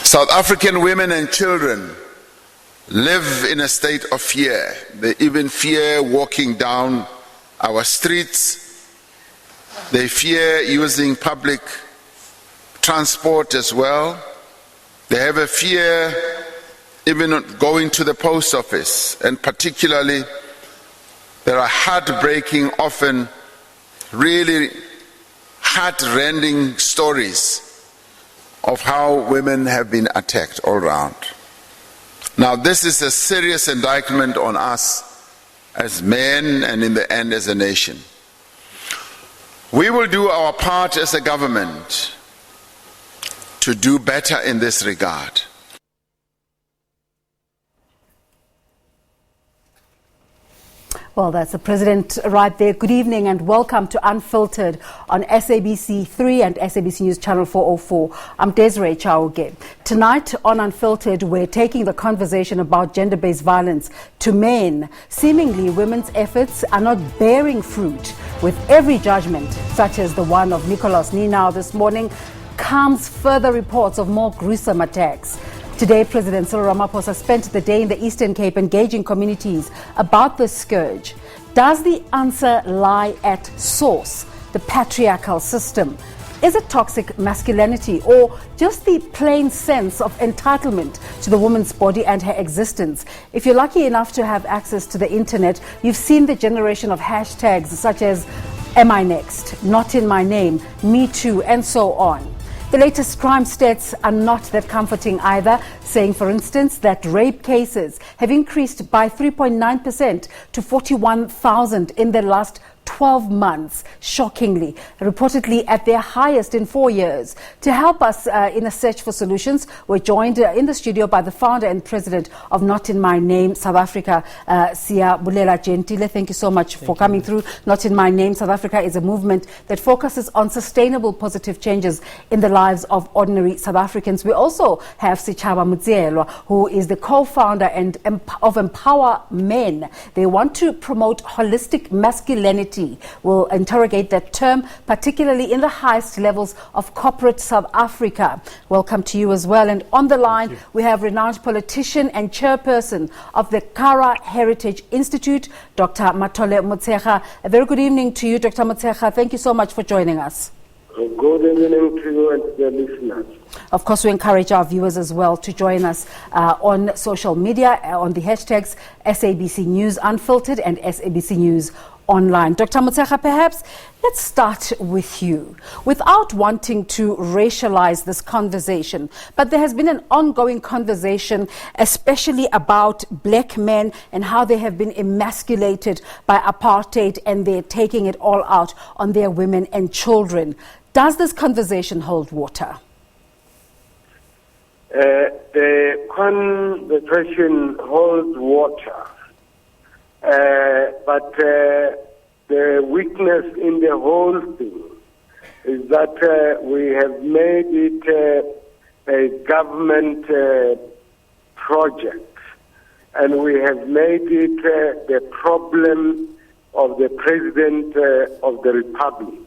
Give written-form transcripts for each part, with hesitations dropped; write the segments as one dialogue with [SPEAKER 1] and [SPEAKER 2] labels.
[SPEAKER 1] South African women and children live in a state of fear. They even fear walking down our streets. They fear using public transport as well. They have a fear even going to the post office, and particularly there are heartbreaking, often really heart-rending stories of how women have been attacked all around. Now, this is a serious indictment on us as men and in the end as a nation. We will do our part as a government to do better in this regard.
[SPEAKER 2] Well, that's the President right there. Good evening and welcome to Unfiltered on SABC 3 and SABC News Channel 404. I'm Desiree Chauge. Tonight on Unfiltered, we're taking the conversation about gender-based violence to men. Seemingly, women's efforts are not bearing fruit, with every judgment, such as the one of Nicholas Ninau this morning, comes further reports of more gruesome attacks. Today, President Cyril Ramaphosa spent the day in the Eastern Cape engaging communities about this scourge. Does the answer lie at source, the patriarchal system? Is it toxic masculinity or just the plain sense of entitlement to the woman's body and her existence? If you're lucky enough to have access to the internet, you've seen the generation of hashtags such as "Am I Next?", "Not in My Name," "Me Too," and so on. The latest crime stats are not that comforting either, saying, for instance, that rape cases have increased by 3.9% to 41,000 in the last 12 months, shockingly, reportedly at their highest in 4 years. To help us in a search for solutions, we're joined in the studio by the founder and president of Not in My Name South Africa, Siyabulela Gentile. Thank you so much for coming through. Not in My Name South Africa is a movement that focuses on sustainable positive changes in the lives of ordinary South Africans. We also have Sichaba Mutsielwa, who is the co-founder of Empower Men. They want to promote holistic masculinity. We'll interrogate that term, particularly in the highest levels of corporate South Africa. Welcome to you as well. And on the line, we have renowned politician and chairperson of the Kara Heritage Institute, Dr. Matole Motshekga. A very good evening to you, Dr. Motshekga. Thank you so much for joining us.
[SPEAKER 3] Good evening to you and the listeners.
[SPEAKER 2] Of course, we encourage our viewers as well to join us on social media, on the hashtags SABC News Unfiltered and SABC News Online. Dr. Motshekga, perhaps let's start with you. Without wanting to racialize this conversation, but there has been an ongoing conversation, especially about black men and how they have been emasculated by apartheid and they're taking it all out on their women and children. Does this conversation hold water?
[SPEAKER 3] The conversation holds water. But the weakness in the whole thing is that we have made it a government project, and we have made it the problem of the President of the Republic.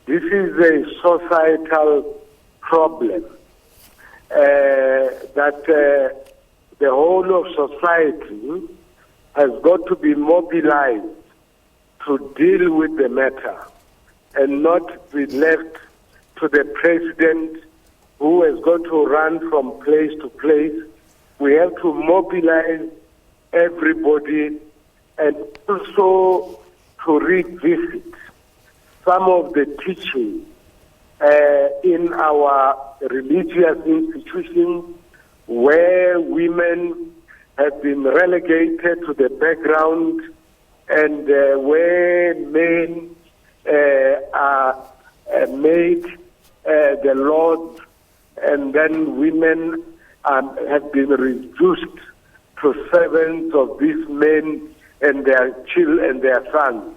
[SPEAKER 3] This is a societal problem that the whole of society has got to be mobilized to deal with the matter and not be left to the president who has got to run from place to place. We have to mobilize everybody and also to revisit some of the teaching in our religious institutions where women have been relegated to the background and where men are made the lords, and then women have been reduced to servants of these men and their children and their sons.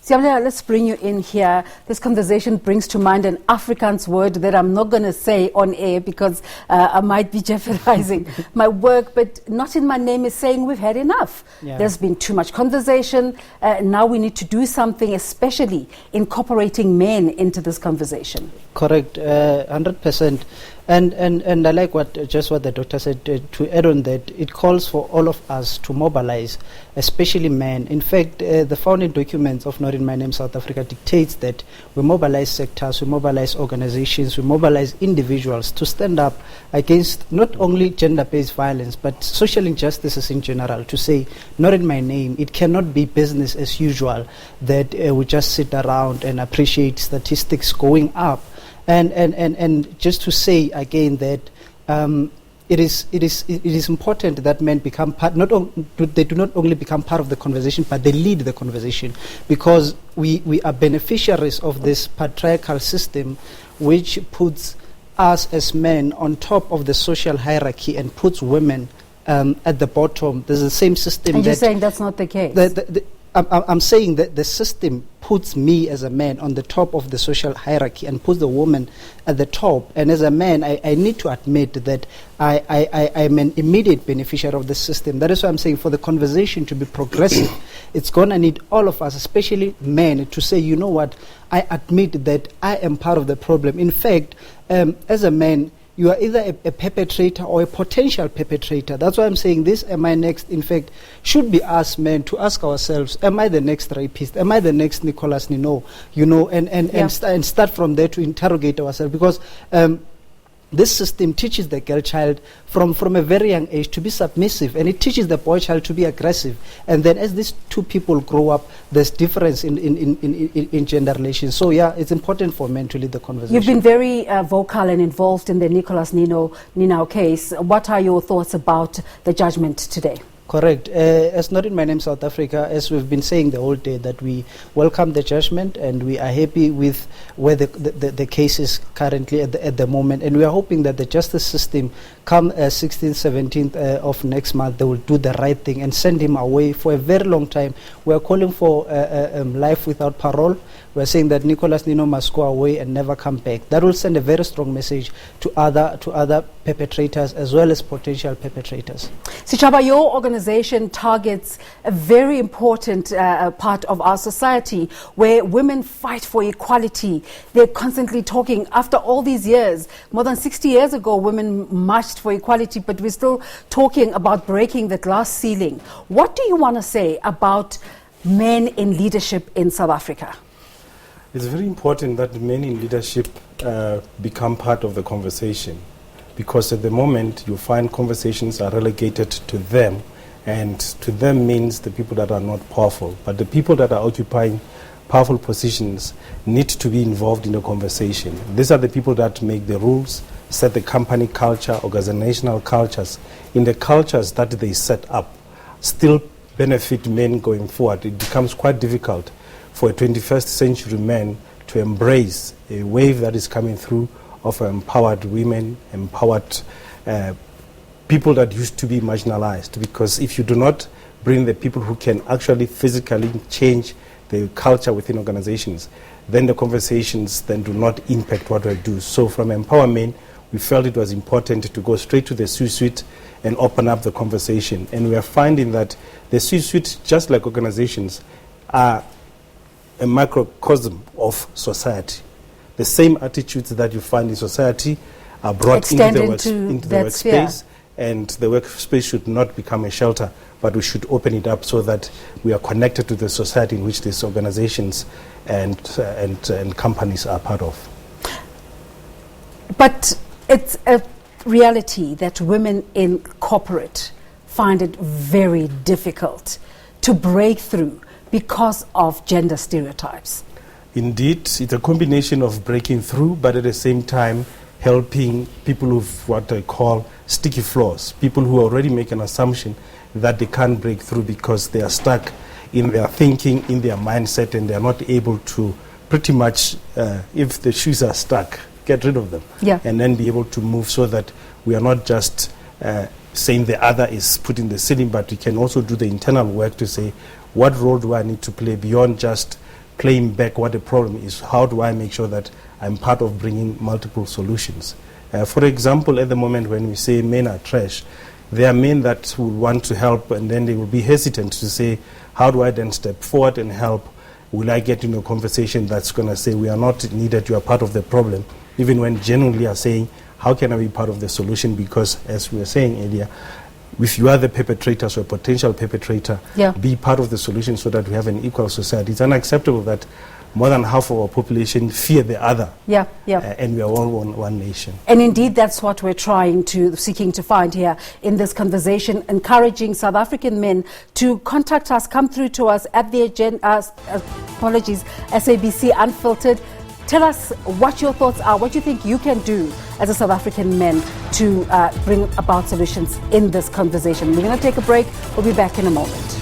[SPEAKER 2] Siyabulela, let's bring you in here. This conversation brings to mind an Afrikaans word that I'm not going to say on air because I might be jeopardizing my work, but Not in My Name is saying we've had enough. Yeah. There's been too much conversation. Now we need to do something, especially incorporating men into this conversation.
[SPEAKER 4] Correct, 100%. And I like what the doctor said. To add on that, it calls for all of us to mobilize, especially men. In fact, the founding documents of Not In My Name South Africa dictates that we mobilize sectors, we mobilize organizations, we mobilize individuals to stand up against not only gender-based violence, but social injustices in general, to say, not in my name. It cannot be business as usual that we just sit around and appreciate statistics going up. And just to say again that it is important that men become part. They do not only become part of the conversation, but they lead the conversation, because we are beneficiaries of this patriarchal system, which puts us as men on top of the social hierarchy and puts women at the bottom. There's the same system.
[SPEAKER 2] And you're saying that's not the case.
[SPEAKER 4] I'm saying that the system puts me as a man on the top of the social hierarchy and puts the woman at the top. And as a man, I need to admit that I'm an immediate beneficiary of the system. That is why I'm saying, for the conversation to be progressive, it's going to need all of us, especially men, to say, you know what, I admit that I am part of the problem. In fact, as a man, you are either a perpetrator or a potential perpetrator. That's why I'm saying this, am I next, in fact, should be us men to ask ourselves, am I the next rapist? Am I the next Nicholas Nino? You know, and start from there to interrogate ourselves, because this system teaches the girl child from a very young age to be submissive, and it teaches the boy child to be aggressive. And then as these two people grow up, there's difference in gender relations. So yeah, it's important for men to lead the conversation.
[SPEAKER 2] You've been very vocal and involved in the Nicholas Nino case. What are your thoughts about the judgment today?
[SPEAKER 4] Correct. As Not In My Name South Africa, as we've been saying the whole day, that we welcome the judgment and we are happy with where the case is currently at the moment, and we are hoping that the justice system come 16th, 17th of next month, they will do the right thing and send him away for a very long time. We are calling for life without parole. We are saying that Nicholas Nino must go away and never come back. That will send a very strong message to other perpetrators as well as potential perpetrators.
[SPEAKER 2] Sichaba, your organization targets a very important part of our society where women fight for equality. They're constantly talking, after all these years, more than 60 years ago, women marched for equality, but we're still talking about breaking the glass ceiling. What do you want to say about men in leadership in South Africa?
[SPEAKER 5] It's very important that men in leadership become part of the conversation, because at the moment you find conversations are relegated to them, and to them means the people that are not powerful. But the people that are occupying powerful positions need to be involved in the conversation. These are the people that make the rules, set the company culture, organizational cultures. In the cultures that they set up, still benefit men going forward. It becomes quite difficult for a 21st century man to embrace a wave that is coming through of empowered women, empowered people that used to be marginalized. Because if you do not bring the people who can actually physically change the culture within organizations, then the conversations then do not impact what we do. So from empowerment, we felt it was important to go straight to the C-suite and open up the conversation. And we are finding that the C-suite, just like organizations, are a microcosm of society. The same attitudes that you find in society are brought into the workspace, and the workspace should not become a shelter, but we should open it up so that we are connected to the society in which these organizations and companies are part of.
[SPEAKER 2] But it's a reality that women in corporate find it very difficult to break through because of gender stereotypes.
[SPEAKER 5] Indeed, it's a combination of breaking through, but at the same time helping people with what I call sticky floors, people who already make an assumption that they can't break through because they are stuck in their thinking, in their mindset, and they are not able to pretty much, if the shoes are stuck, get rid of them, and then be able to move, so that we are not just saying the other is putting the ceiling, but we can also do the internal work to say, what role do I need to play beyond just playing back what the problem is? How do I make sure that I'm part of bringing multiple solutions? For example, at the moment when we say men are trash, there are men that will want to help, and then they will be hesitant to say, how do I then step forward and help? Will I get into a conversation that's going to say, we are not needed, you are part of the problem, even when genuinely are saying, how can I be part of the solution? Because as we were saying earlier, if you are the perpetrator or a potential perpetrator, be part of the solution so that we have an equal society. It's unacceptable that more than half of our population fear the other. And we are all one nation.
[SPEAKER 2] And indeed, that's what we're seeking to find here in this conversation, encouraging South African men to contact us, come through to us at the SABC Unfiltered. Tell us what your thoughts are, what you think you can do as a South African man to bring about solutions in this conversation. We're going to take a break. We'll be back in a moment.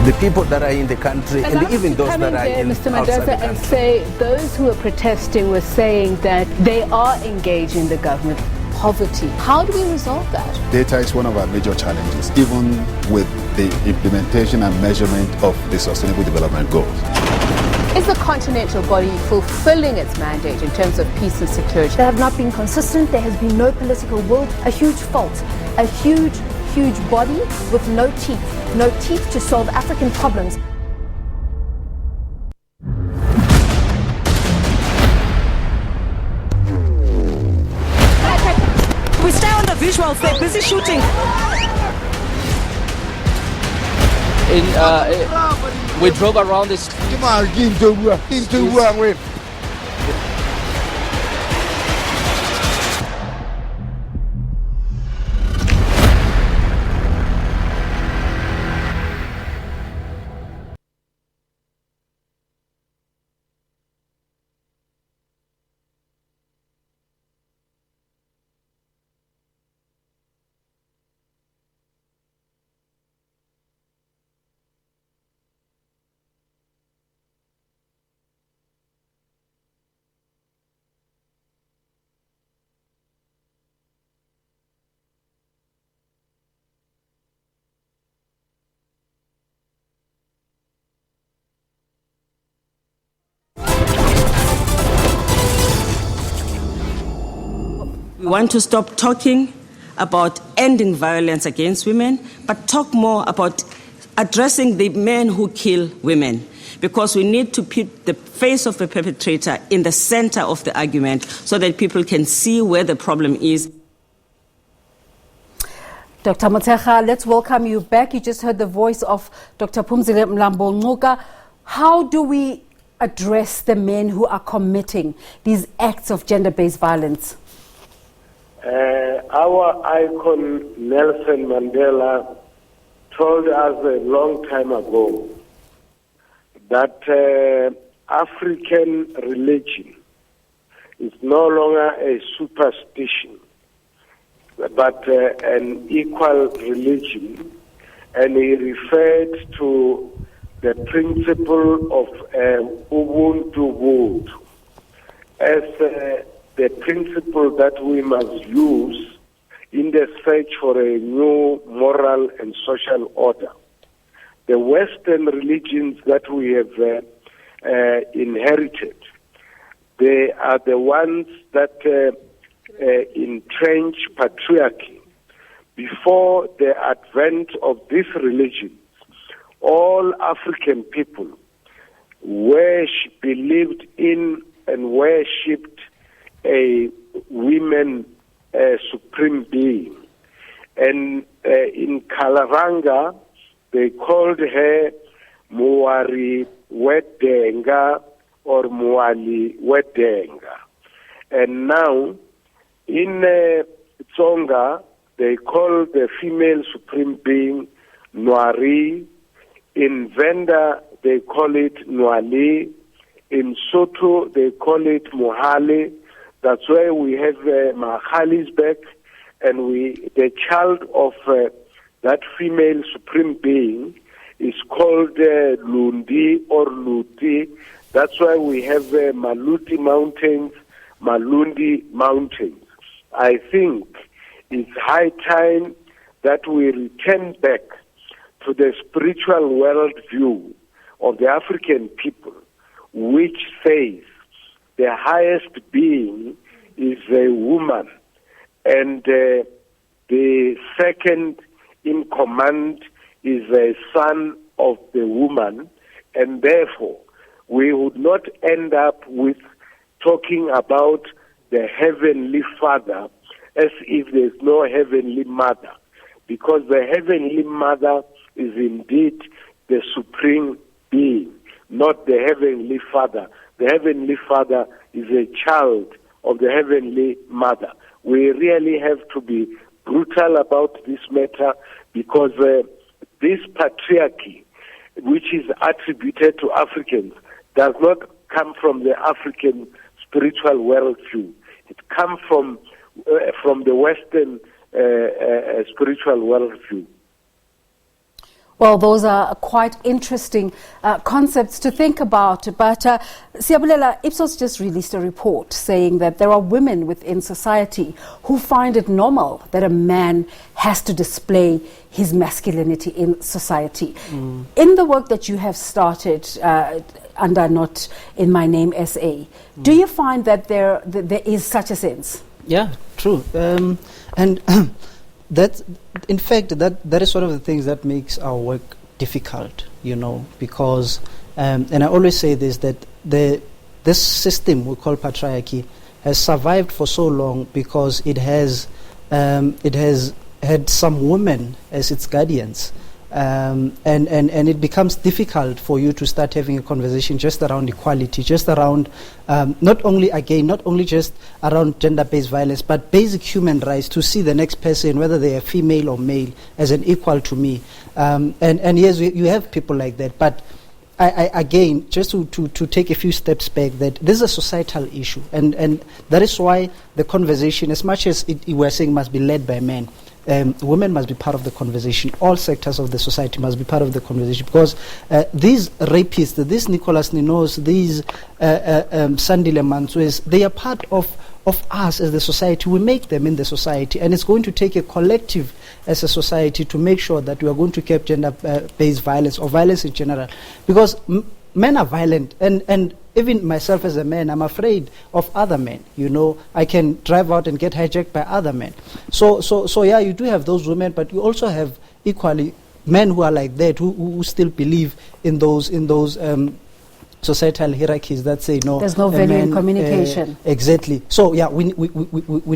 [SPEAKER 6] The people that are in the country and even those that are in
[SPEAKER 7] Mr. Mendoza, and say those who are protesting were saying that they are engaged in the government poverty. How do we resolve that?
[SPEAKER 8] Data is one of our major challenges, even with the implementation and measurement of the Sustainable Development Goals.
[SPEAKER 7] Is the continental body fulfilling its mandate in terms of peace and security?
[SPEAKER 9] They have not been consistent. There has been no political will. A huge fault. A huge body with no teeth to solve African problems.
[SPEAKER 10] We stay on the visuals, they're busy shooting.
[SPEAKER 11] We drove around this.
[SPEAKER 10] We want to stop talking about ending violence against women, but talk more about addressing the men who kill women, because we need to put the face of the perpetrator in the center of the argument so that people can see where the problem is.
[SPEAKER 2] Dr. Motshekga, let's welcome you back. You just heard the voice of Dr. Phumzile Mlambo-Ngcuka. How do we address the men who are committing these acts of gender-based violence?
[SPEAKER 3] Our icon Nelson Mandela told us a long time ago that African religion is no longer a superstition, but an equal religion, and he referred to the principle of Ubuntu Butu as the principle that we must use in the search for a new moral and social order. The Western religions that we have inherited, they are the ones that entrench patriarchy. Before the advent of these religions, all African people believed in and worshipped a women supreme being. And in Kalaranga, they called her Muari Wedenga or Muali Wedenga. And now, in Tsonga, they call the female supreme being Nwari. In Venda, they call it Nwali. In Soto, they call it Mohale. That's why we have Mahalisbek, and the child of that female supreme being is called Lundi or Luti. That's why we have Maluti Mountains, Malundi Mountains. I think it's high time that we return back to the spiritual worldview of the African people, which says the highest being is a woman, and the second in command is a son of the woman, and therefore we would not end up with talking about the heavenly Father as if there's no heavenly mother, because the heavenly mother is indeed the supreme being, not the heavenly Father. The heavenly Father is a child of the heavenly mother. We really have to be brutal about this matter, because this patriarchy, which is attributed to Africans, does not come from the African spiritual worldview. It comes from the Western spiritual worldview.
[SPEAKER 2] Well, those are quite interesting concepts to think about. But Siyabulela, Ipsos just released a report saying that there are women within society who find it normal that a man has to display his masculinity in society. In the work that you have started under Not In My Name SA, do you find that there is such a sense?
[SPEAKER 4] Yeah, true. And that, in fact, that is one of the things that makes our work difficult, because, and I always say this, that this system we call patriarchy has survived for so long because it has had some women as its guardians. And it becomes difficult for you to start having a conversation just around equality, just around not only just around gender-based violence, but basic human rights, to see the next person, whether they are female or male, as an equal to me. And yes, you have people like that, but I again, just to take a few steps back, that this is a societal issue, and that is why the conversation, as much as we're saying must be led by men, women must be part of the conversation. All sectors of the society must be part of the conversation, because these rapists, these Nicholas Ninos, these Sandile Manswes, they are part of us as the society. We make them in the society, and it's going to take a collective as a society to make sure that we are going to keep gender-based violence or violence in general, because men are violent, and even myself as a man, I'm afraid of other men. I can drive out and get hijacked by other men. So yeah, you do have those women, but you also have equally men who are like that, who still believe in those societal hierarchies that say no.
[SPEAKER 2] There's no value in communication.
[SPEAKER 4] Exactly. So yeah, we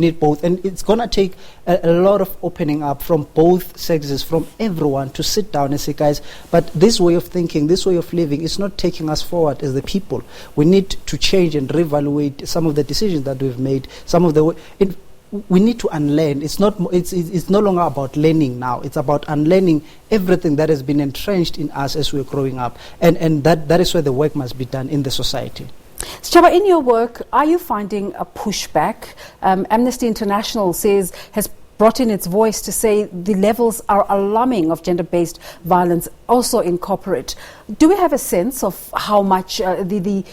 [SPEAKER 4] need both, and it's gonna take a lot of opening up from both sexes, from everyone, to sit down and say, guys, but this way of thinking, this way of living, is not taking us forward as the people. We need to change and reevaluate some of the decisions that we've made. We need to unlearn. It's no longer about learning now. It's about unlearning everything that has been entrenched in us as we're growing up. And that is where the work must be done in the society.
[SPEAKER 2] Chaba, in your work, are you finding a pushback? Amnesty International has brought in its voice to say the levels are alarming of gender-based violence also in corporate. Do we have a sense of how much the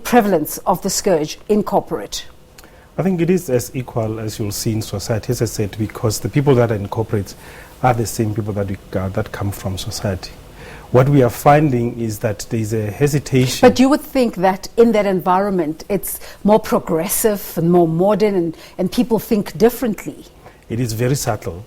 [SPEAKER 2] prevalence of the scourge in corporate?
[SPEAKER 5] I think it is as equal as you'll see in society, as I said, because the people that are in corporates are the same people that come from society. What we are finding is that there is a hesitation.
[SPEAKER 2] But you would think that in that environment it's more progressive and more modern, and people think differently.
[SPEAKER 5] It is very subtle.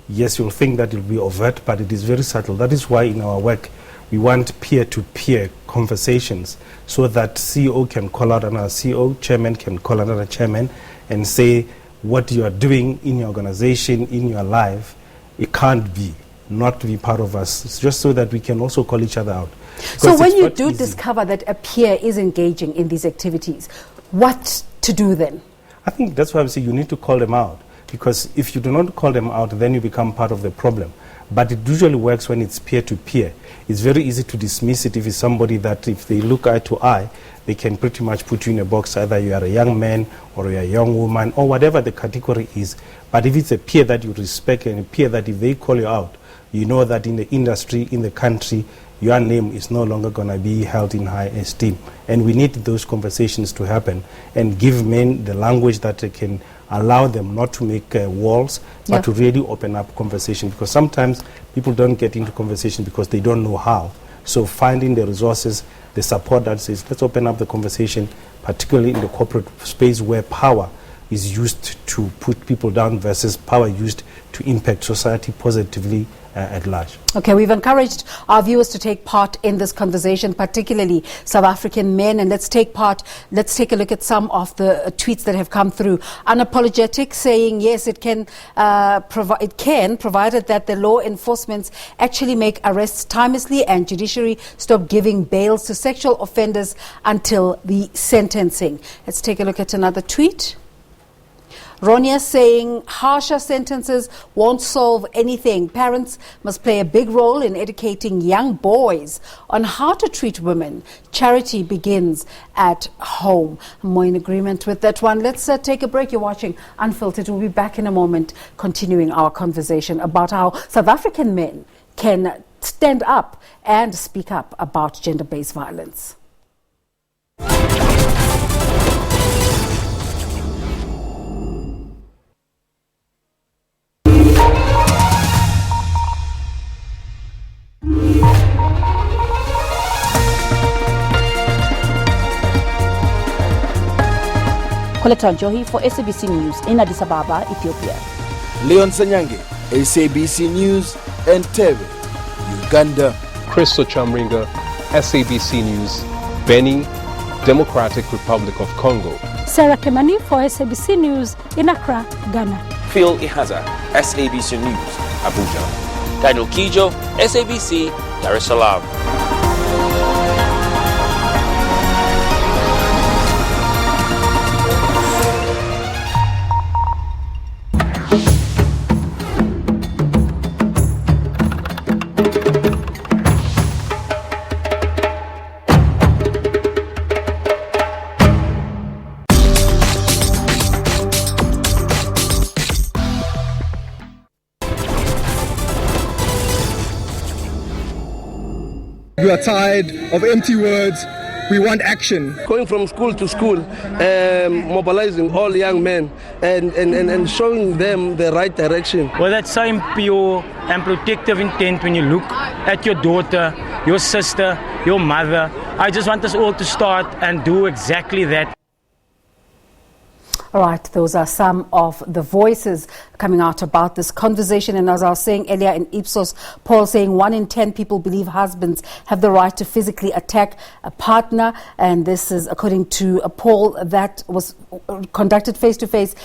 [SPEAKER 5] Yes, you'll think that it will be overt, but it is very subtle. That is why in our work we want peer-to-peer conversations, so that CEO can call out another CEO, chairman can call another chairman, and say what you are doing in your organization, in your life, it can't be not to be part of us. It's just so that we can also call each other out.
[SPEAKER 2] So when you do discover that a peer is engaging in these activities, what to do then?
[SPEAKER 5] I think that's why I say you need to call them out, because if you do not call them out, then you become part of the problem. But it usually works when it's peer-to-peer. It's very easy to dismiss it if it's somebody that, if they look eye to eye, they can pretty much put you in a box. Either you are a young man or you are a young woman, or whatever the category is. But if it's a peer that you respect, and a peer that if they call you out, you know that in the industry, in the country, your name is no longer going to be held in high esteem. And we need those conversations to happen and give men the language that they can allow them not to make walls, but to really open up conversation, because sometimes people don't get into conversation because they don't know how. So finding the resources, the support that says, let's open up the conversation, particularly in the corporate space where power is used to put people down versus power used to impact society positively at large.
[SPEAKER 2] Okay, we've encouraged our viewers to take part in this conversation, particularly South African men, and let's take a look at some of the tweets that have come through. Unapologetic saying yes, it can, provided that the law enforcement actually make arrests timelessly and judiciary stop giving bails to sexual offenders until the sentencing. Let's take a look at another tweet. Ronia saying harsher sentences won't solve anything. Parents must play a big role in educating young boys on how to treat women. Charity begins at home. I'm more in agreement with that one. Let's take a break. You're watching Unfiltered. We'll be back in a moment, continuing our conversation about how South African men can stand up and speak up about gender-based violence.
[SPEAKER 12] Coletta Njohi for SABC News in Addis Ababa, Ethiopia.
[SPEAKER 13] Leon Sanyange, SABC News, Entebbe, Uganda.
[SPEAKER 14] Christo Chamringa, SABC News, Beni, Democratic Republic of Congo.
[SPEAKER 15] Sarah Kemani for SABC News in Accra, Ghana.
[SPEAKER 16] Phil Ihaza, SABC News, Abuja. Daniel Kijo, SABC, Dar es Salaam.
[SPEAKER 17] We are tired of empty words. We want action.
[SPEAKER 18] Going from school to school, mobilizing all young men and showing them the right direction.
[SPEAKER 19] Well, that same pure and protective intent when you look at your daughter, your sister, your mother. I just want us all to start and do exactly that.
[SPEAKER 2] All right, those are some of the voices coming out about this conversation. And as I was saying earlier in Ipsos poll, saying 1 in 10 people believe husbands have the right to physically attack a partner. And this is according to a poll that was conducted face-to-face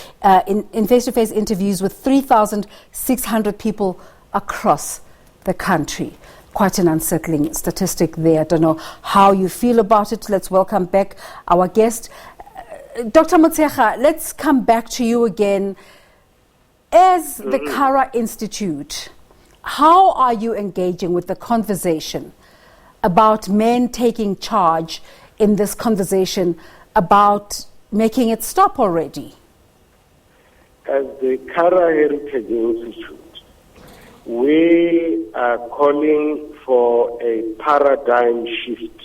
[SPEAKER 2] in face-to-face interviews with 3,600 people across the country. Quite an unsettling statistic there. I don't know how you feel about it. Let's welcome back our guest. Dr. Motshekga, let's come back to you again. As the Kara Institute, how are you engaging with the conversation about men taking charge in this conversation about making it stop already?
[SPEAKER 3] As the Kara Heritage Institute, we are calling for a paradigm shift.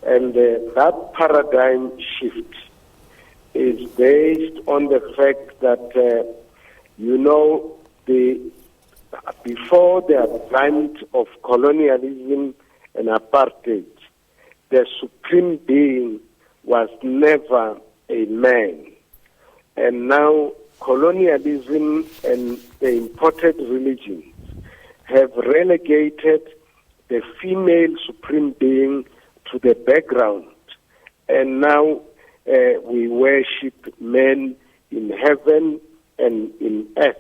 [SPEAKER 3] And that paradigm shift is based on the fact that, before the advent of colonialism and apartheid, the supreme being was never a man. And now colonialism and the imported religions have relegated the female supreme being to the background. And now we worship men in heaven and in earth.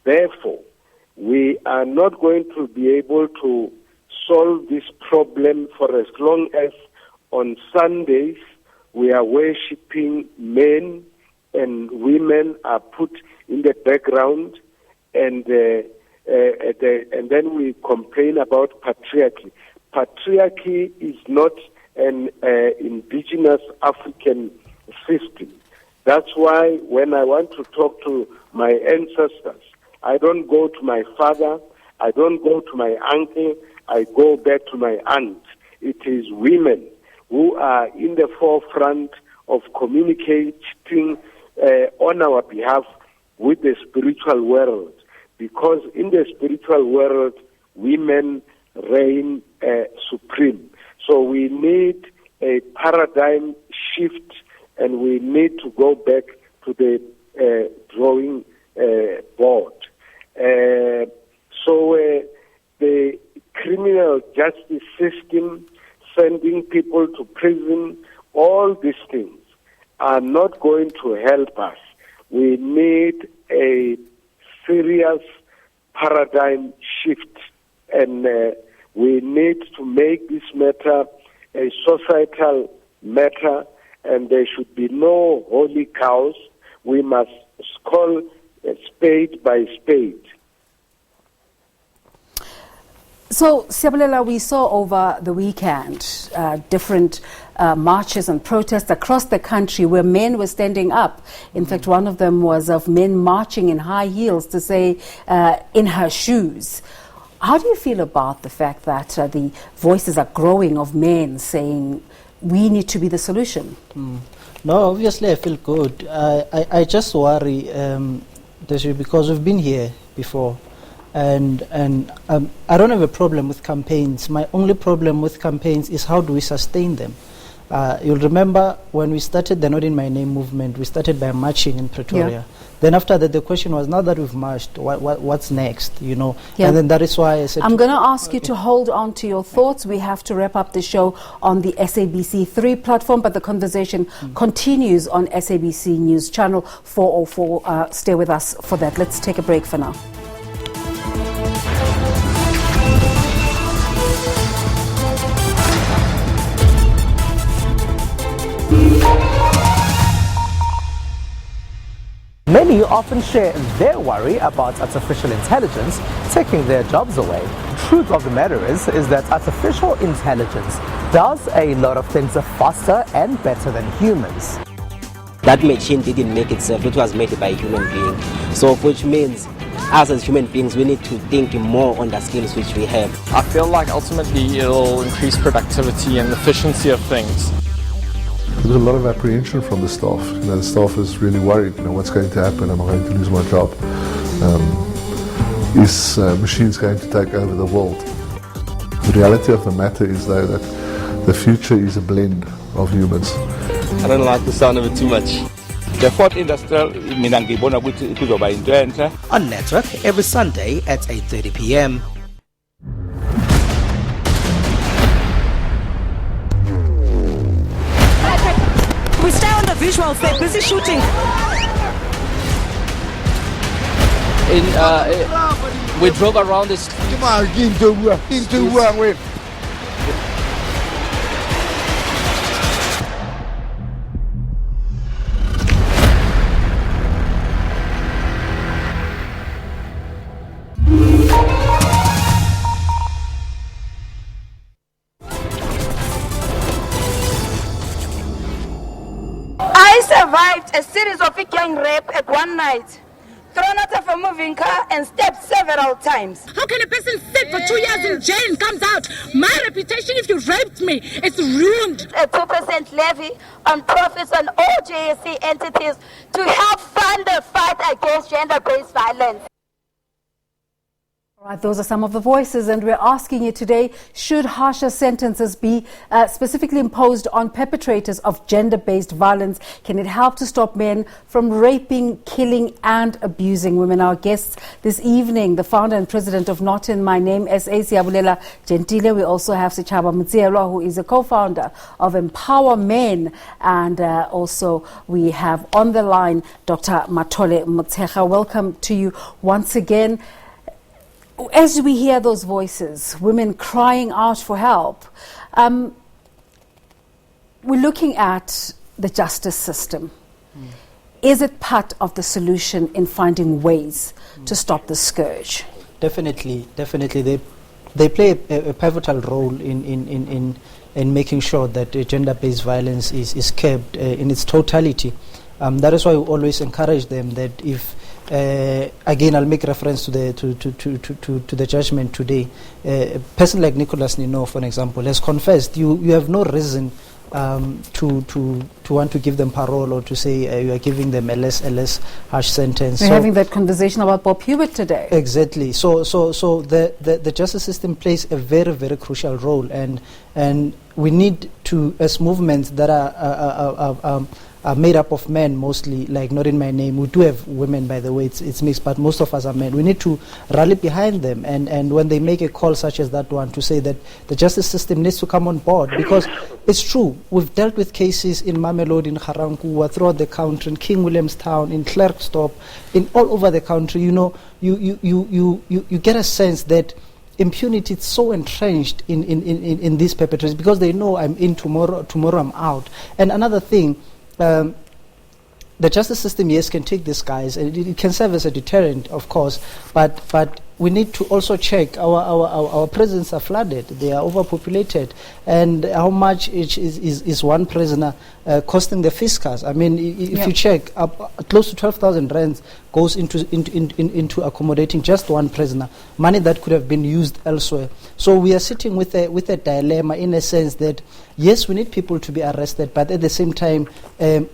[SPEAKER 3] Therefore, we are not going to be able to solve this problem for as long as on Sundays we are worshiping men and women are put in the background, and then we complain about patriarchy. Patriarchy is not an indigenous African system. That's why when I want to talk to my ancestors, I don't go to my father, I don't go to my uncle, I go back to my aunt. It is women who are in the forefront of communicating on our behalf with the spiritual world, because in the spiritual world, women reign supreme. So we need a paradigm shift, and we need to go back to the drawing board. So the criminal justice system, sending people to prison, all these things are not going to help us. We need a serious paradigm shift, and we need to make this matter a societal matter, and there should be no holy cows. We must call a spade by spade.
[SPEAKER 2] So, Siabulela, we saw over the weekend different marches and protests across the country where men were standing up. In fact, one of them was of men marching in high heels to say, in her shoes. How do you feel about the fact that the voices are growing of men saying, we need to be the solution?
[SPEAKER 4] No, obviously I feel good. I just worry, because we've been here before. And I don't have a problem with campaigns. My only problem with campaigns is how do we sustain them. You'll remember when we started the Not In My Name movement, we started by marching in Pretoria. Yeah. Then after that, the question was, now that we've marched, what's next, you know? Yeah. And then that is why I said...
[SPEAKER 2] I'm going to ask you to hold on to your thoughts. We have to wrap up the show on the SABC 3 platform, but the conversation continues on SABC News Channel 404. Stay with us for that. Let's take a break for now.
[SPEAKER 20] Many often share their worry about artificial intelligence taking their jobs away. The truth of the matter is that artificial intelligence does a lot of things faster and better than humans.
[SPEAKER 21] That machine didn't make itself, it was made by a human being. So which means us as human beings, we need to think more on the skills which we have.
[SPEAKER 22] I feel like ultimately it'll increase productivity and efficiency of things.
[SPEAKER 23] There's a lot of apprehension from the staff. The staff is really worried. What's going to happen? Am I going to lose my job? Is machines going to take over the world? The reality of the matter is, though, that the future is a blend of humans.
[SPEAKER 24] I don't like the sound of it too much. The fourth industrial,
[SPEAKER 20] on Network every Sunday at 8:30 p.m.
[SPEAKER 10] We stay on the visuals, they're busy shooting.
[SPEAKER 11] We drove around this.
[SPEAKER 25] I survived a series of gang rape at one night, thrown out of a moving car and stabbed several times.
[SPEAKER 26] How can a person sit for 2 years in jail and comes out? My reputation, if you raped me, it's ruined.
[SPEAKER 25] A 2% levy on profits on all JSC entities to help fund the fight against gender-based violence.
[SPEAKER 2] All right, those are some of the voices, and we're asking you today, should harsher sentences be specifically imposed on perpetrators of gender-based violence? Can it help to stop men from raping, killing and abusing women? Our guests this evening, the founder and president of Not In My Name, SA, Siabulela Gentile. We also have Sechaba Mutsielwa, who is a co-founder of Empower Men, and also we have on the line Dr. Matole Motshekga. Welcome to you once again. As we hear those voices, women crying out for help, we're looking at the justice system. Is it part of the solution in finding ways to stop the scourge?
[SPEAKER 4] Definitely. They play a pivotal role in making sure that gender-based violence is curbed in its totality. That is why we always encourage them that if again, I'll make reference to the judgment today. A person like Nicholas Nino, for example, has confessed. You have no reason to want to give them parole or to say you are giving them a less harsh sentence.
[SPEAKER 2] We're having that conversation about Bob Hewitt today.
[SPEAKER 4] Exactly. So the justice system plays a very, very crucial role, and we need to, as movements that are made up of men mostly, like Not In My Name. We do have women, by the way, it's mixed, but most of us are men. We need to rally behind them, and when they make a call such as that one to say that the justice system needs to come on board, because it's true, we've dealt with cases in Mamelodi, in Garankuwa, throughout the country, in King Williamstown, in Klerksdorp, in all over the country. You know, you get a sense that impunity is so entrenched in these perpetrators, because they know I'm in tomorrow I'm out. And another thing, the justice system, yes, can take these guys, and it can serve as a deterrent, of course, but we need to also check our prisons are flooded, they are overpopulated, and how much is one prisoner costing the fiscus. I mean, if you check, close to 12,000 rands goes into accommodating just one prisoner, money that could have been used elsewhere. So we are sitting with a dilemma, in a sense that yes, we need people to be arrested, but at the same time,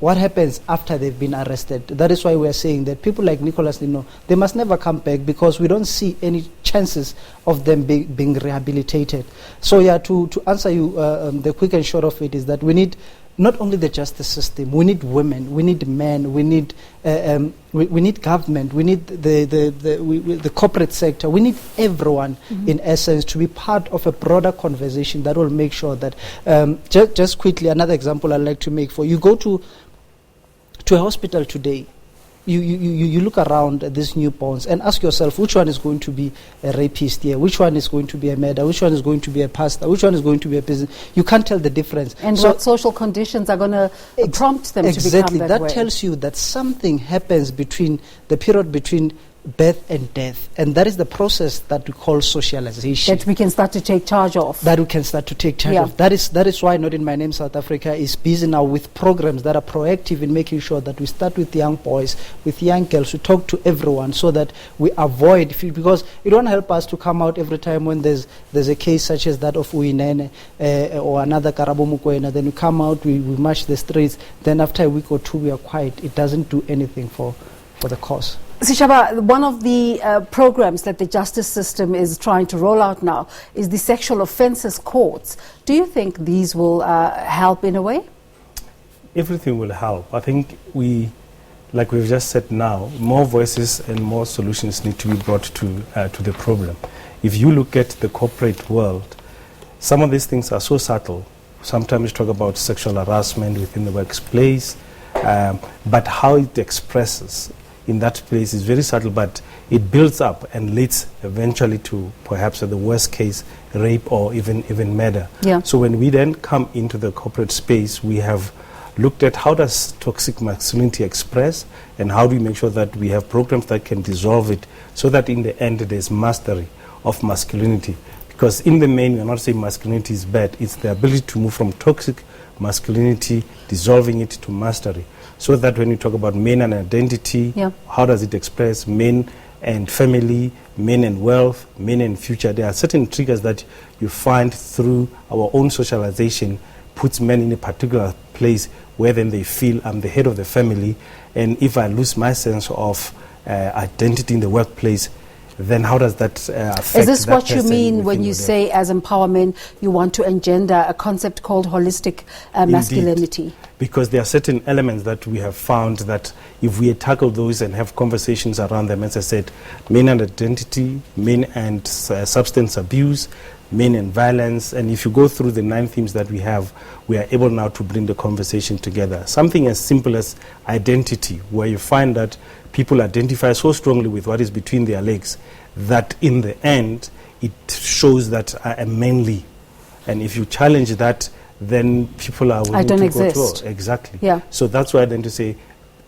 [SPEAKER 4] what happens after they've been arrested? That is why we are saying that people like Nicholas Nino, they must never come back, because we don't see any chances of them being rehabilitated. So yeah, to answer you, the quick and short of it is that we need not only the justice system, we need women, we need men, we need government, we need the corporate sector, we need everyone, in essence, to be part of a broader conversation that will make sure that, just quickly, another example I'd like to make for you, go to a hospital today, you look around at these newborns and ask yourself, which one is going to be a rapist here? Which one is going to be a murderer? Which one is going to be a pastor? Which one is going to be a business? You can't tell the difference.
[SPEAKER 2] And what social conditions are going to prompt them to become that way?
[SPEAKER 4] Exactly. That tells you that something happens between the period between birth and death, and that is the process that we call socialization.
[SPEAKER 2] That we can start to take charge of.
[SPEAKER 4] That we can start to take charge of. That is why Not In My Name South Africa is busy now with programs that are proactive in making sure that we start with young boys, with young girls, we talk to everyone, so that we avoid, because it won't help us to come out every time when there's a case such as that of Uyinene or another Karabo Mukwena. Then we come out, we march the streets, then after a week or two we are quiet. It doesn't do anything for the cause.
[SPEAKER 2] Sishaba, one of the programs that the justice system is trying to roll out now is the sexual offences courts. Do you think these will help in a way?
[SPEAKER 1] Everything will help. I think like we've just said now, more voices and more solutions need to be brought to the problem. If you look at the corporate world, some of these things are so subtle. Sometimes you talk about sexual harassment within the workplace, but how it expresses in that place is very subtle, but it builds up and leads eventually to perhaps at the worst case rape or even murder. So when we then come into the corporate space, we have looked at how does toxic masculinity express, and how do we make sure that we have programs that can dissolve it, so that in the end there's mastery of masculinity. Because in the main, we're not saying masculinity is bad, it's the ability to move from toxic masculinity, dissolving it, to mastery. So that when you talk about men and identity, how does it express men and family, men and wealth, men and future? There are certain triggers that you find through our own socialization, puts men in a particular place where then they feel I'm the head of the family, and if I lose my sense of identity in the workplace, then how does that affect?
[SPEAKER 2] Is this what you mean when you say, as empowerment, you want to engender a concept called holistic masculinity?
[SPEAKER 1] Indeed. Because there are certain elements that we have found that if we tackle those and have conversations around them, as I said, men and identity, men and substance abuse, men and violence, and if you go through the 9 themes that we have, we are able now to bring the conversation together. Something as simple as identity, where you find that people identify so strongly with what is between their legs that in the end it shows that I am manly, and if you challenge that, then people are willing to go to war. Exactly. So that's why then to say,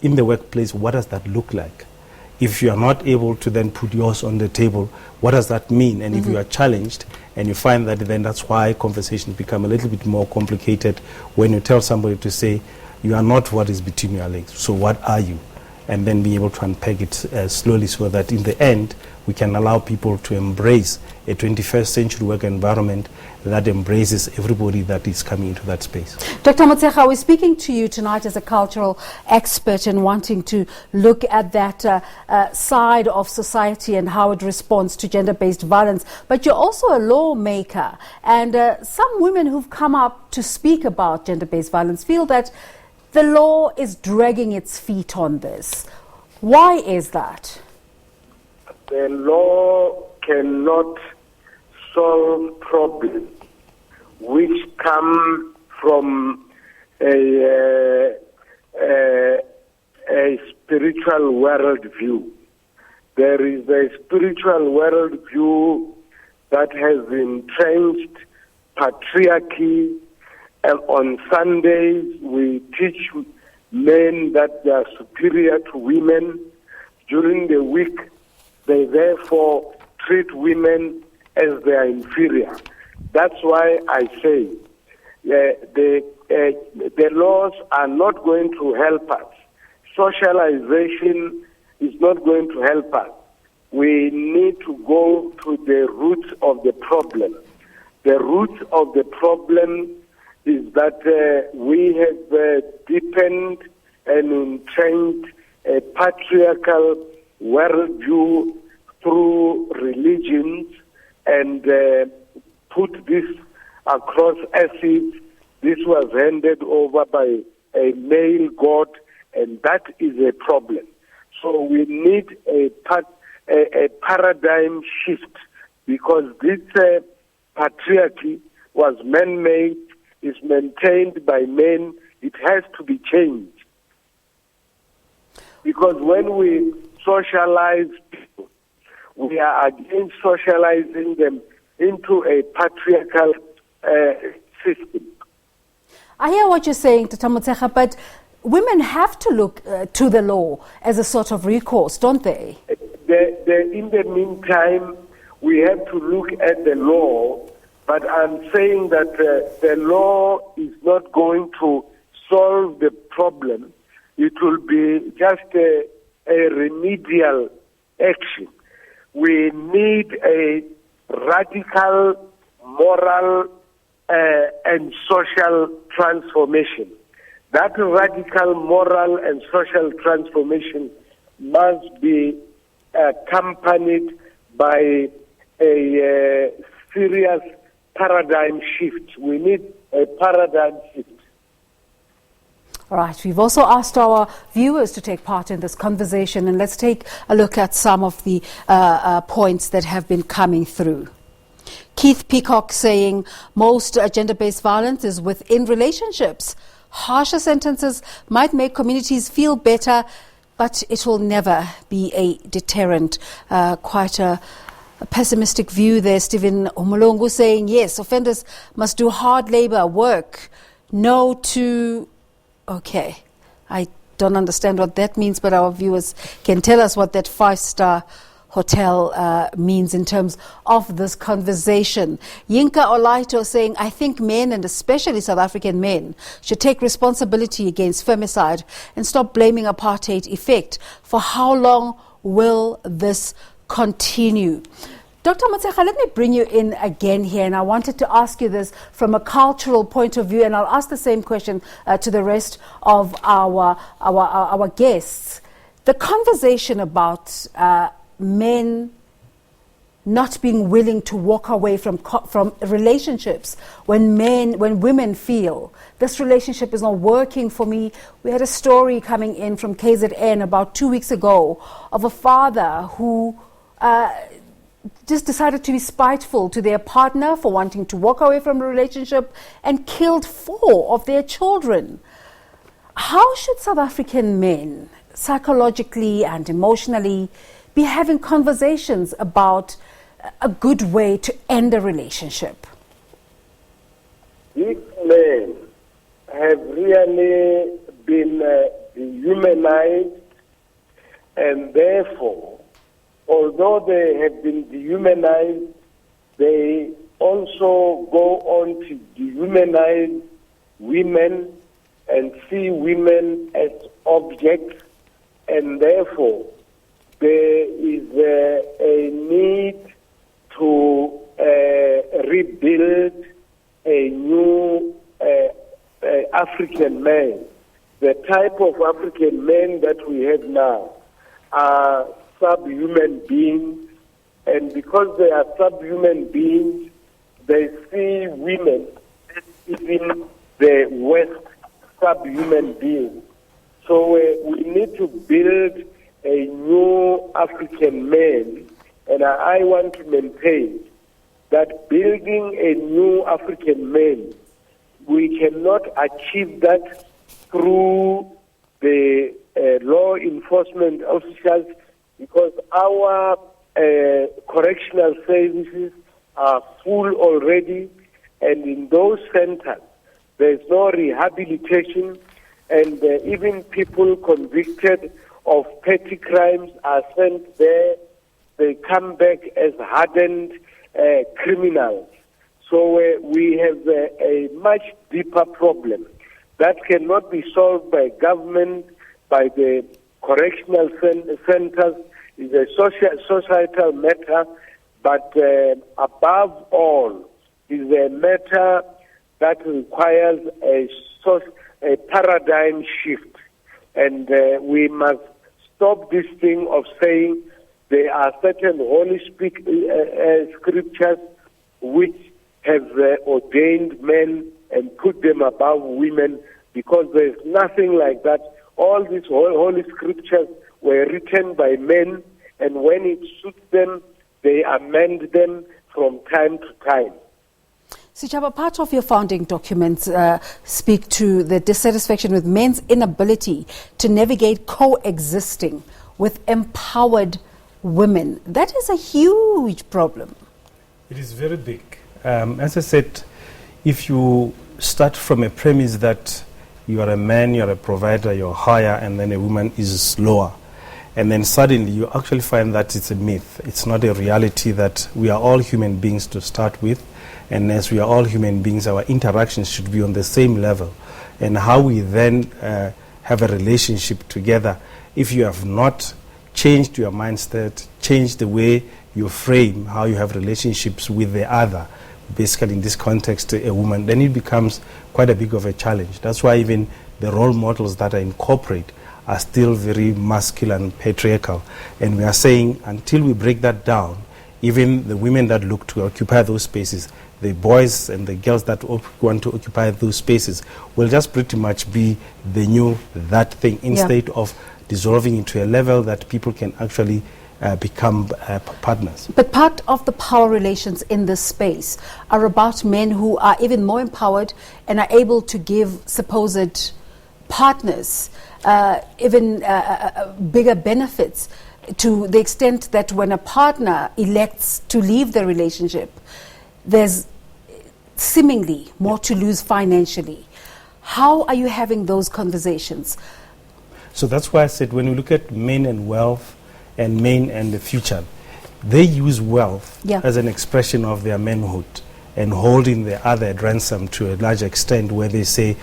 [SPEAKER 1] in the workplace, what does that look like? If you are not able to then put yours on the table, what does that mean? And if you are challenged and you find that, then that's why conversations become a little bit more complicated when you tell somebody to say, you are not what is between your legs, so what are you? and then being able to unpack it slowly so that in the end we can allow people to embrace a 21st century work environment that embraces everybody that is coming into that space.
[SPEAKER 2] Dr. Motshekga, we're speaking to you tonight as a cultural expert and wanting to look at that side of society and how it responds to gender-based violence. But you're also a lawmaker, and some women who've come up to speak about gender-based violence feel that the law is dragging its feet on this. Why is that?
[SPEAKER 3] The law cannot solve problems which come from a spiritual worldview. There is a spiritual worldview that has entrenched patriarchy, and on Sundays we teach men that they are superior to women. During the week, they therefore treat women as they are inferior. That's why I say the laws are not going to help us. Socialization is not going to help us. We need to go to the roots of the problem. The roots of the problem is that we have deepened and entrenched a patriarchal worldview through religions and put this across as if this was handed over by a male god, and that is a problem. So we need a paradigm shift, because this patriarchy was man-made, is maintained by men. It has to be changed. Because when we socialize people, we are against socializing them into a patriarchal system.
[SPEAKER 2] I hear what you're saying, Dr. Motshekga, but women have to look to the law as a sort of recourse, don't they?
[SPEAKER 3] In the meantime, we have to look at the law, but I'm saying that the law is not going to solve the problem. It will be just a remedial action. We need a radical moral and social transformation. That radical moral and social transformation must be accompanied by a serious paradigm shift. We need a paradigm shift.
[SPEAKER 2] All right, we've also asked our viewers to take part in this conversation, and let's take a look at some of the points that have been coming through. Keith Peacock saying most gender-based violence is within relationships. Harsher sentences might make communities feel better, but it will never be a deterrent. Quite a pessimistic view there. Stephen Omolongo saying, yes, offenders must do hard labor, work. No to... Okay, I don't understand what that means, but our viewers can tell us what that 5-star hotel means in terms of this conversation. Yinka Olaito saying, I think men, and especially South African men, should take responsibility against femicide and stop blaming apartheid effect. For how long will this continue? Dr. Motshekga, let me bring you in again here, and I wanted to ask you this from a cultural point of view, and I'll ask the same question to the rest of our guests. The conversation about men not being willing to walk away from relationships when women feel this relationship is not working for me. We had a story coming in from KZN about 2 weeks ago of a father who just decided to be spiteful to their partner for wanting to walk away from a relationship and killed 4 of their children. How should South African men psychologically and emotionally be having conversations about a good way to end a relationship?
[SPEAKER 3] These men have really been dehumanized, and therefore, although they have been dehumanized, they also go on to dehumanize women and see women as objects and therefore there is a need to rebuild a new African man. The type of African men that we have now are subhuman beings, and because they are subhuman beings, they see women as even the worst subhuman beings. So we need to build a new African man, and I want to maintain that building a new African man, we cannot achieve that through the law enforcement officers, because our correctional services are full already, and in those centers there's no rehabilitation, and even people convicted of petty crimes are sent there. They come back as hardened criminals. So we have a much deeper problem that cannot be solved by government, by the correctional centers. It's a societal matter, but above all is a matter that requires a paradigm shift. And we must stop this thing of saying there are certain holy scriptures which have ordained men and put them above women, because there's nothing like that. All these holy scriptures were written by men, and when it suits them, they amend them from time to time.
[SPEAKER 2] Sichaba, part of your founding documents speak to the dissatisfaction with men's inability to navigate coexisting with empowered women. That is a huge problem.
[SPEAKER 1] It is very big. As I said, if you start from a premise that you are a man, you are a provider, you're higher, and then a woman is lower, and then suddenly you actually find that it's a myth. It's not a reality, that we are all human beings to start with, and as we are all human beings, our interactions should be on the same level. And how we then have a relationship together, if you have not changed your mindset, changed the way you frame how you have relationships with the other, basically in this context a woman, then it becomes quite a big of a challenge. That's why even the role models that are in corporate are still very masculine and patriarchal. And we are saying until we break that down, even the women that look to occupy those spaces, the boys and the girls that want to occupy those spaces will just pretty much be the new that thing, instead of dissolving into a level that people can actually become partners.
[SPEAKER 2] But part of the power relations in this space are about men who are even more empowered and are able to give supposed partners even bigger benefits, to the extent that when a partner elects to leave the relationship, there's seemingly more to lose financially. How are you having those conversations?
[SPEAKER 1] So that's why I said when you look at men and wealth and men and the future, they use wealth as an expression of their manhood and holding the other at ransom to a large extent, where they say,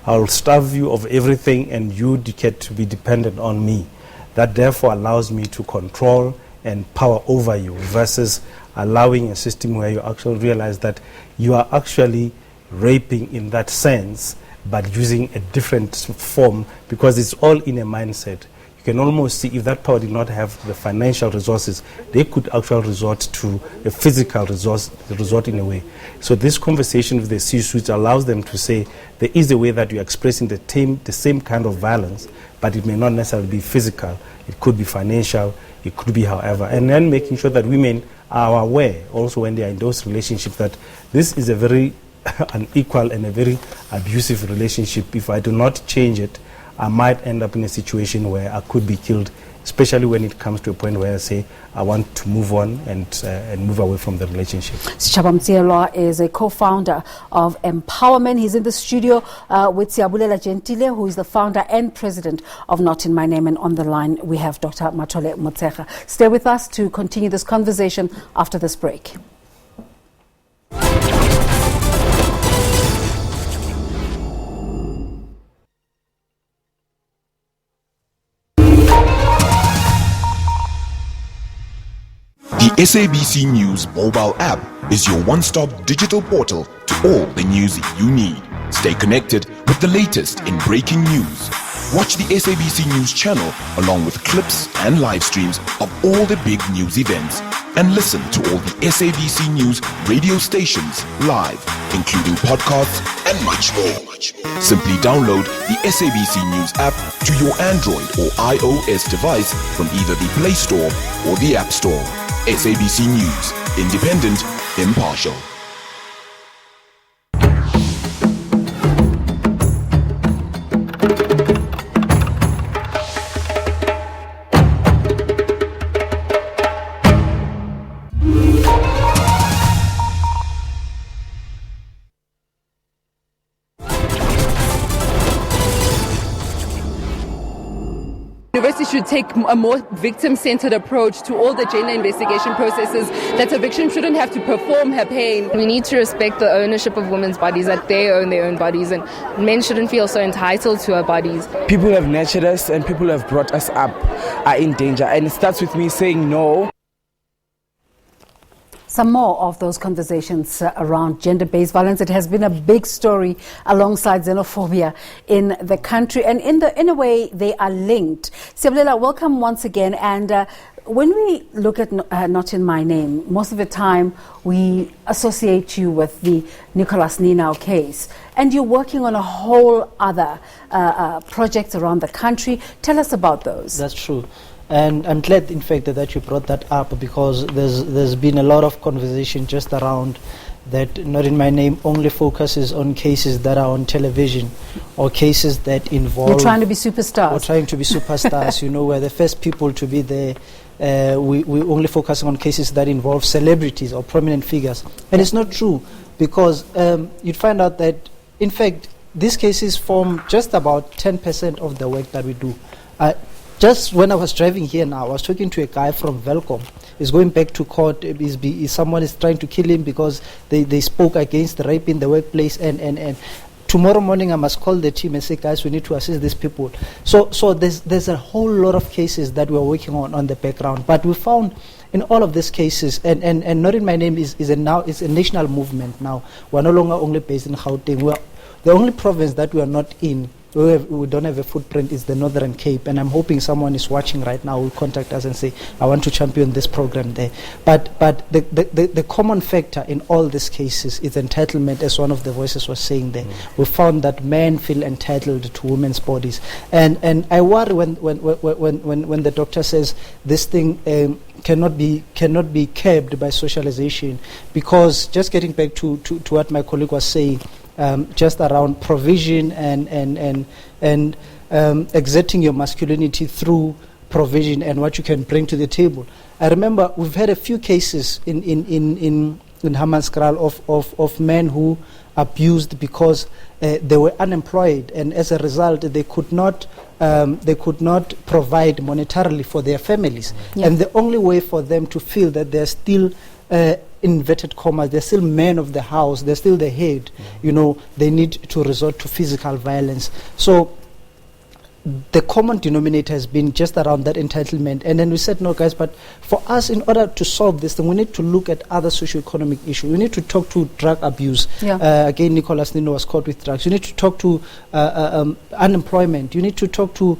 [SPEAKER 1] I'll starve you of everything and you get to be dependent on me. That therefore allows me to control and power over you, versus allowing a system where you actually realize that you are actually raping in that sense, but using a different form, because it's all in a mindset. You can almost see if that power did not have the financial resources, they could actually resort to a physical resort in a way. So this conversation with the C-suite allows them to say there is a way that you're expressing the same kind of violence, but it may not necessarily be physical. It could be financial, it could be however. And then making sure that women are aware also when they are in those relationships that this is a very unequal and a very abusive relationship. If I do not change it, I might end up in a situation where I could be killed, especially when it comes to a point where I say I want to move on and move away from the relationship.
[SPEAKER 2] Sichaba Mtsielwa is a co-founder of Empowerment. He's in the studio with Siabulela Gentile, who is the founder and president of Not In My Name. And on the line, we have Dr. Matole Motshekga. Stay with us to continue this conversation after this break.
[SPEAKER 5] The SABC News mobile app is your one-stop digital portal to all the news you need. Stay connected with the latest in breaking news. Watch the SABC News channel along with clips and live streams of all the big news events. And listen to all the SABC News radio stations live, including podcasts and much more. Simply download the SABC News app to your Android or iOS device from either the Play Store or the App Store. SABC News, independent, impartial.
[SPEAKER 6] University should take a more victim-centered approach to all the gender investigation processes, that a victim shouldn't have to perform her pain.
[SPEAKER 7] We need to respect the ownership of women's bodies, that they own their own bodies, and men shouldn't feel so entitled to our bodies.
[SPEAKER 8] People who have nurtured us and people who have brought us up are in danger, and it starts with me saying no.
[SPEAKER 2] Some more of those conversations around gender-based violence. It has been a big story alongside xenophobia in the country, and in a way they are linked. Sibulela, welcome once again. And when we look at Not In My Name, most of the time we associate you with the Nicholas Ninau case, and you're working on a whole other projects around the country. Tell us about those.
[SPEAKER 4] That's true. And I'm glad, in fact, that you brought that up, because there's been a lot of conversation just around that. Not In My Name only focuses on cases that are on television or cases that involve...
[SPEAKER 2] You're trying to be superstars.
[SPEAKER 4] We're trying to be superstars. You know, we're the first people to be there. We only focus on cases that involve celebrities or prominent figures. And it's not true, because you'd find out that, in fact, these cases form just about 10% of the work that we do. Just when I was driving here now, I was talking to a guy from Velcom. He's going back to court. Someone is trying to kill him because they spoke against rape in the workplace. And tomorrow morning I must call the team and say, guys, we need to assist these people. So there's a whole lot of cases that we're working on the background. But we found in all of these cases, and Not In My Name is a national movement now. We're no longer only based in Gauteng. We're the only province that we are not in. We don't have a footprint is the Northern Cape, and I'm hoping someone is watching right now will contact us and say, I want to champion this program there. But the common factor in all these cases is entitlement, as one of the voices was saying there. We found that men feel entitled to women's bodies, and I worry when the doctor says this thing cannot be curbed by socialization, because just getting back to what my colleague was saying, just around provision and exerting your masculinity through provision and what you can bring to the table. I remember we've had a few cases in Hammanskraal of men who abused because they were unemployed, and as a result they could not provide monetarily for their families. Yeah. And the only way for them to feel that they're still inverted commas, they're still men of the house, they're still the head, you know, they need to resort to physical violence. So the common denominator has been just around that entitlement. And then we said, no, guys, but for us, in order to solve this thing, we need to look at other socioeconomic issues. We need to talk to drug abuse. Yeah. Again, Nicholas Nino was caught with drugs. You need to talk to unemployment. You need to talk to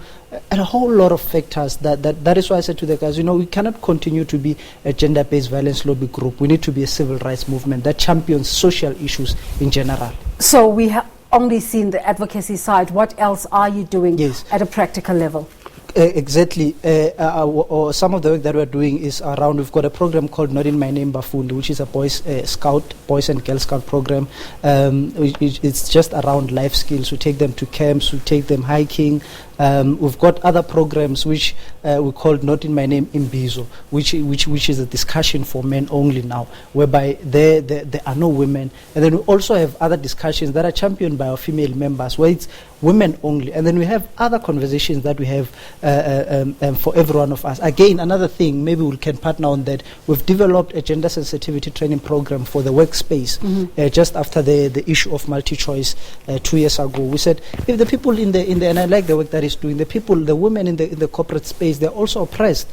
[SPEAKER 4] a whole lot of factors. That is why I said to the guys, you know, we cannot continue to be a gender-based violence lobby group. We need to be a civil rights movement that champions social issues in general.
[SPEAKER 2] So we have only seen the advocacy side. What else are you doing at a practical level?
[SPEAKER 4] Exactly. Or some of the work that we're doing is around, we've got a program called Not In My Name Bafundi, which is a boys and girl scout program. It's just around life skills. We take them to camps, we take them hiking. We've got other programs which we call Not In My Name Imbizo, which is a discussion for men only now, whereby there are no women. And then we also have other discussions that are championed by our female members, where it's women only. And then we have other conversations that we have for every one of us. Again, another thing, maybe we can partner on that. We've developed a gender sensitivity training program for the workspace. Just after the issue of multi-choice 2 years ago. We said, if the people in the and I like the work that is doing. The women in the corporate space, they're also oppressed,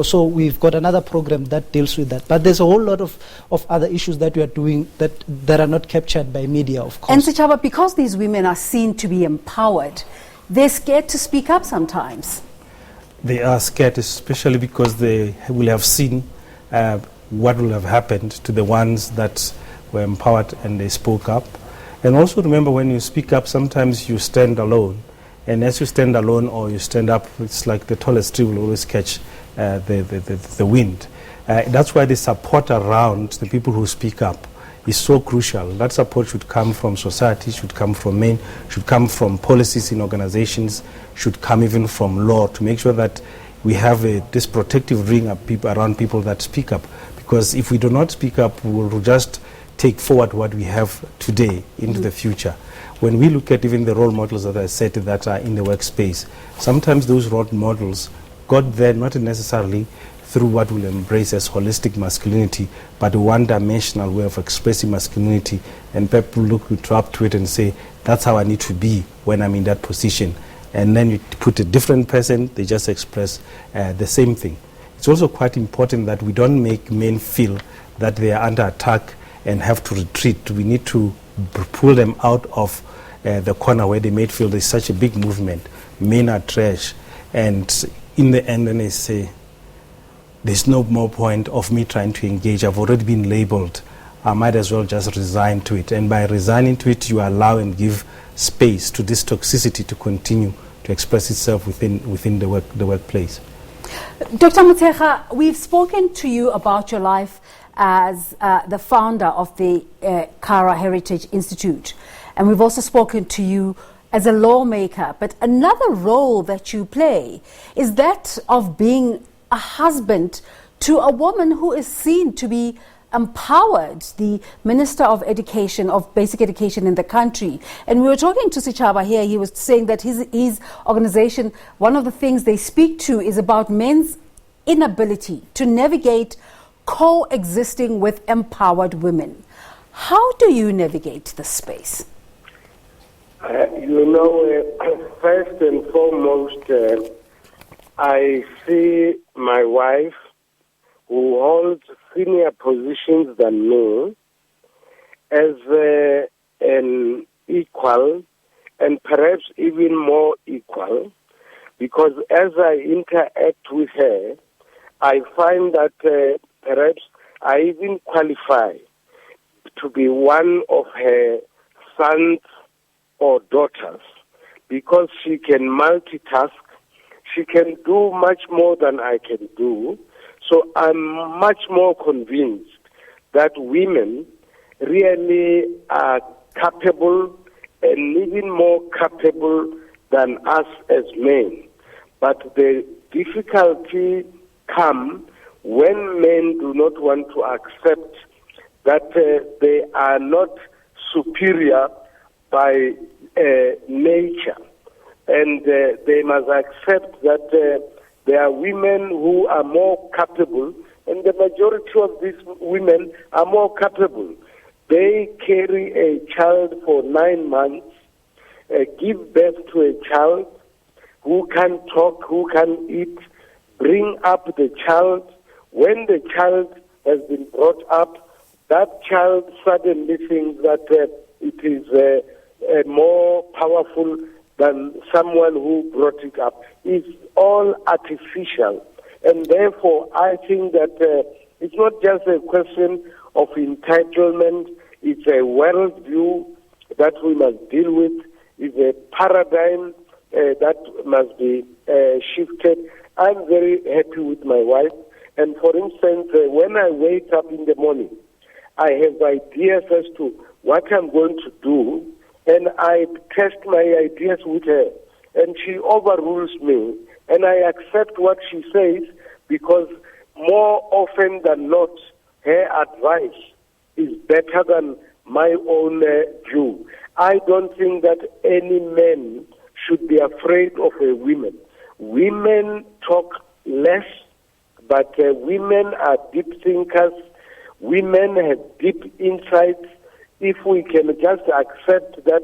[SPEAKER 4] so we've got another program that deals with that. But there's a whole lot of other issues that we are doing that are not captured by media, of course.
[SPEAKER 2] And Sechaba, because these women are seen to be empowered, they're scared to speak up sometimes.
[SPEAKER 1] They are scared, especially because they will have seen what will have happened to the ones that were empowered and they spoke up. And also remember, when you speak up, sometimes you stand alone. And as you stand alone or you stand up, it's like the tallest tree will always catch the wind. That's why the support around the people who speak up is so crucial. That support should come from society, should come from men, should come from policies in organizations, should come even from law, to make sure that we have this protective ring of people around people that speak up. Because if we do not speak up, we will just take forward what we have today into the future. When we look at even the role models that I said that are in the workspace, sometimes those role models got there not necessarily through what we'll embrace as holistic masculinity, but a one-dimensional way of expressing masculinity, and people look up to it and say, that's how I need to be when I'm in that position. And then you put a different person, they just express the same thing. It's also quite important that we don't make men feel that they are under attack and have to retreat. We need to pull them out of the corner where they may feel there's such a big movement. Men are trash. And in the end, then they say, there's no more point of me trying to engage. I've already been labeled. I might as well just resign to it. And by resigning to it, you allow and give space to this toxicity to continue to express itself within the workplace.
[SPEAKER 2] Dr. Mutega, we've spoken to you about your life as the founder of the Kara Heritage Institute. And we've also spoken to you as a lawmaker. But another role that you play is that of being a husband to a woman who is seen to be empowered, the Minister of Education, of Basic Education in the country. And we were talking to Sichaba here. He was saying that his organization, one of the things they speak to is about men's inability to navigate coexisting with empowered women. How do you navigate this space?
[SPEAKER 3] First and foremost, I see my wife, who holds senior positions than me, as an equal, and perhaps even more equal, because as I interact with her, I find that perhaps I even qualify to be one of her sons or daughters, because she can multitask. She can do much more than I can do. So I'm much more convinced that women really are capable and even more capable than us as men. But the difficulty comes when men do not want to accept that they are not superior by nature. And they must accept that there are women who are more capable, and the majority of these women are more capable. They carry a child for 9 months, give birth to a child who can talk, who can eat, bring up the child. When the child has been brought up, that child suddenly thinks that it is more powerful than someone who brought it up. It's all artificial. And therefore, I think that it's not just a question of entitlement, it's a worldview that we must deal with, it's a paradigm that must be shifted. I'm very happy with my wife. And for instance, when I wake up in the morning, I have ideas as to what I'm going to do, and I test my ideas with her, and she overrules me, and I accept what she says, because more often than not, her advice is better than my own view. I don't think that any man should be afraid of a woman. Women talk less, but women are deep thinkers. Women have deep insights. If we can just accept that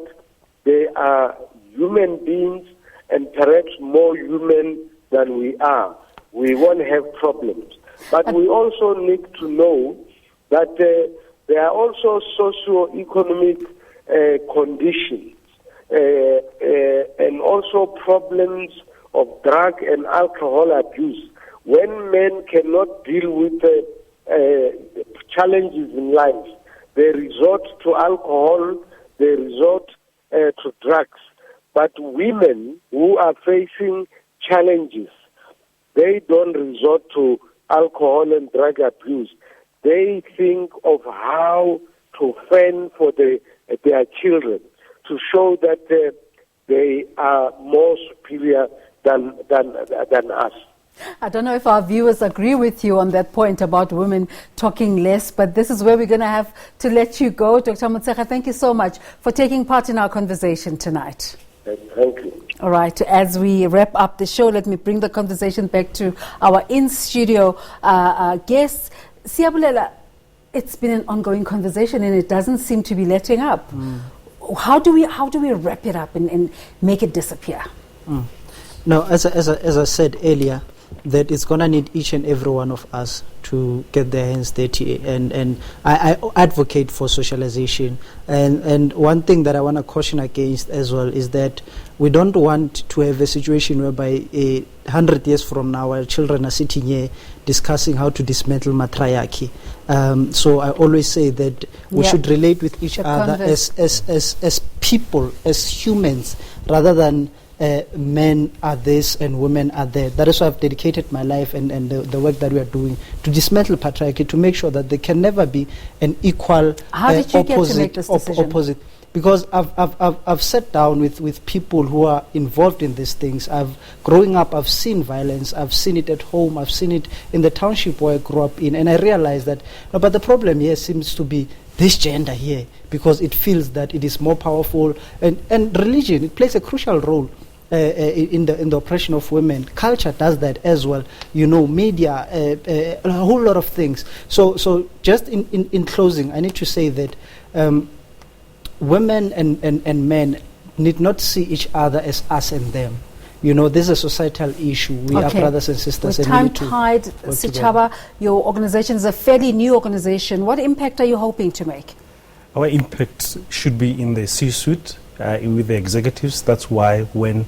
[SPEAKER 3] they are human beings and perhaps more human than we are, we won't have problems. But we also need to know that there are also socio-economic conditions and also problems of drug and alcohol abuse. When men cannot deal with challenges in life, they resort to alcohol, they resort to drugs. But women who are facing challenges, they don't resort to alcohol and drug abuse. They think of how to fend for their children, to show that they are more superior than us.
[SPEAKER 2] I don't know if our viewers agree with you on that point about women talking less, but this is where we're going to have to let you go. Dr. Motshekga, thank you so much for taking part in our conversation tonight.
[SPEAKER 3] Thank you.
[SPEAKER 2] All right, as we wrap up the show, let me bring the conversation back to our in-studio guests. Siyabulela, it's been an ongoing conversation and it doesn't seem to be letting up. How do we wrap it up and make it disappear?
[SPEAKER 4] No, as I said earlier, that it's going to need each and every one of us to get their hands dirty, and I advocate for socialization. And one thing that I want to caution against as well is that we don't want to have a situation whereby 100 years from now our children are sitting here discussing how to dismantle matriarchy. So I always say that we should relate with each other as people, as humans, rather than men are this and women are there. That is why I've dedicated my life and the work that we are doing to dismantle patriarchy, to make sure that there can never be an equal
[SPEAKER 2] How did you get to make this decision?
[SPEAKER 4] opposite. Because I've sat down with people who are involved in these things. Growing up, I've seen violence. I've seen it at home. I've seen it in the township where I grew up in. And I realized that, no, but the problem here seems to be this gender here, because it feels that it is more powerful. And religion, it plays a crucial role in the oppression of women. Culture does that as well. You know, media, a whole lot of things. So just in closing, I need to say that women and men need not see each other as us and them. You know, this is a societal issue. We are brothers and sisters.
[SPEAKER 2] With time tied, Sechaba, your organization is a fairly new organization. What impact are you hoping to make?
[SPEAKER 1] Our impact should be in the C-suite, with the executives. That's why when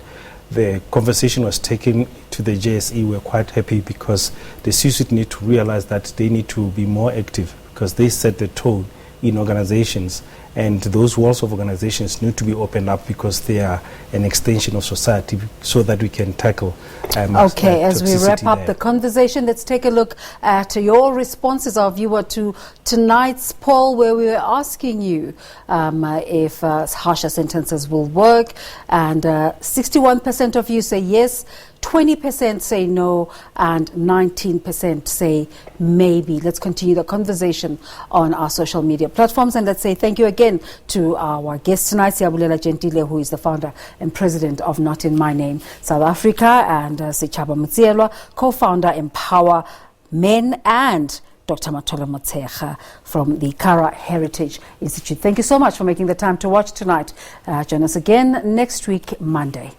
[SPEAKER 1] the conversation was taken to the JSE, we're quite happy, because the C-suite need to realize that they need to be more active, because they set the tone in organizations, and those walls of organizations need to be opened up because they are an extension of society, so that we can tackle
[SPEAKER 2] as we wrap up the conversation, let's take a look at your responses, our viewer, to tonight's poll, where we were asking you if harsher sentences will work, and 61% of you say yes, 20% say no, and 19% say maybe. Let's continue the conversation on our social media platforms, and let's say thank you again to our guest tonight, Siyabulela Gentile, who is the founder and president of Not In My Name South Africa, and Sechaba Motshekga, co-founder Empower Men, and Dr. Motshekga from the Kara Heritage Institute. Thank you so much for making the time to watch tonight. Join us again next week, Monday.